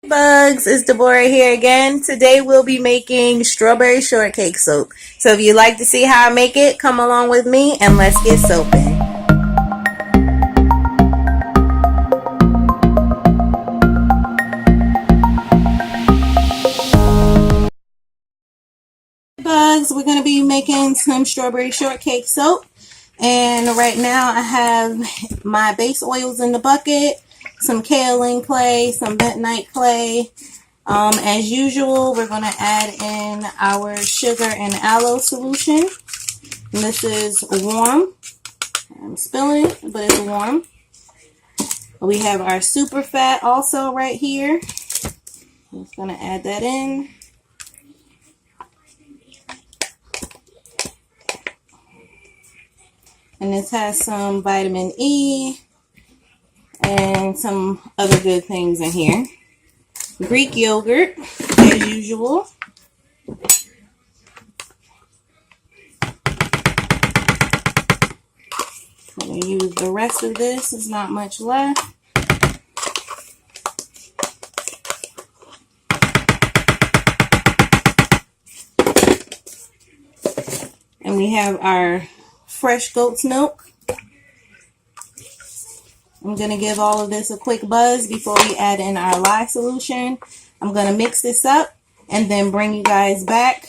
Bugs, it's Deborah here again. Today we'll be making strawberry shortcake soap. So if you'd like to see how I make it, come along with me and let's get soaping. Bugs, we're going to be making some strawberry shortcake soap. And right now I have my base oils in the bucket, some kaolin clay, some bentonite clay. As usual, we're going to add in our sugar and aloe solution. And this is warm. I'm spilling it, but it's warm. We have our super fat also right here. I'm just going to add that in. And this has some vitamin E and some other good things in here. Greek yogurt, as usual. I'm going to use the rest of this. There's not much left. And we have our fresh goat's milk. I'm going to give all of this a quick buzz before we add in our lye solution. I'm going to mix this up and then bring you guys back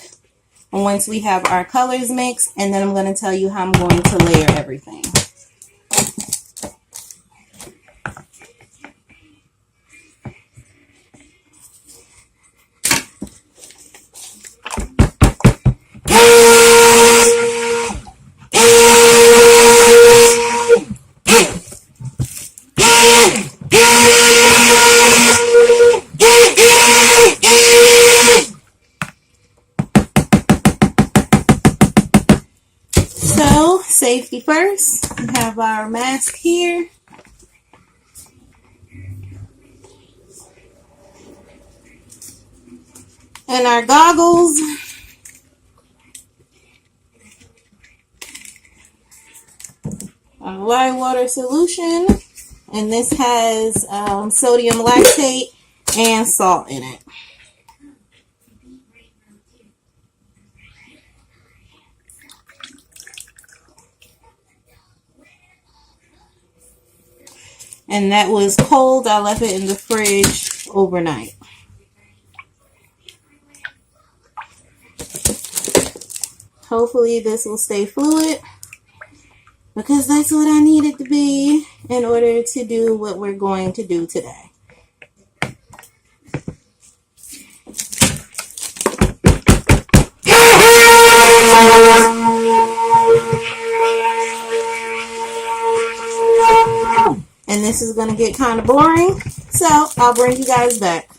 once we have our colors mixed, and then I'm going to tell you how I'm going to layer everything. So, safety first. We have our mask here. And our goggles. Our lye water solution. And this has sodium lactate and salt in it. And that was cold. I left it in the fridge overnight. Hopefully this will stay fluid, because that's what I need it to be in order to do what we're going to do today. And this is going to get kind of boring, so I'll bring you guys back.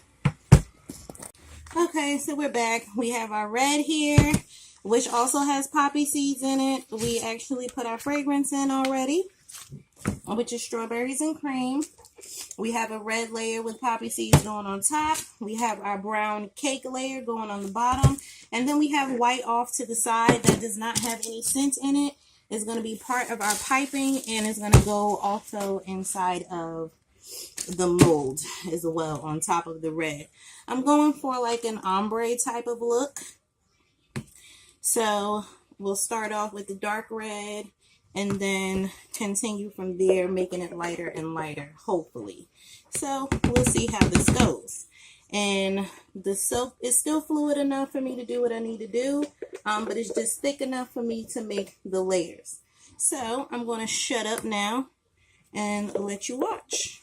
Okay, so we're back. We have our red here, which also has poppy seeds in it. We actually put our fragrance in already, which is strawberries and cream. We have a red layer with poppy seeds going on top. We have our brown cake layer going on the bottom. And then we have white off to the side that does not have any scent in it. It's going to be part of our piping, and it's going to go also inside of the mold as well on top of the red. I'm going for like an ombre type of look. So we'll start off with the dark red and then continue from there, making it lighter and lighter, hopefully. So we'll see how this goes. And the soap is still fluid enough for me to do what I need to do, but it's just thick enough for me to make the layers. So I'm going to shut up now and let you watch.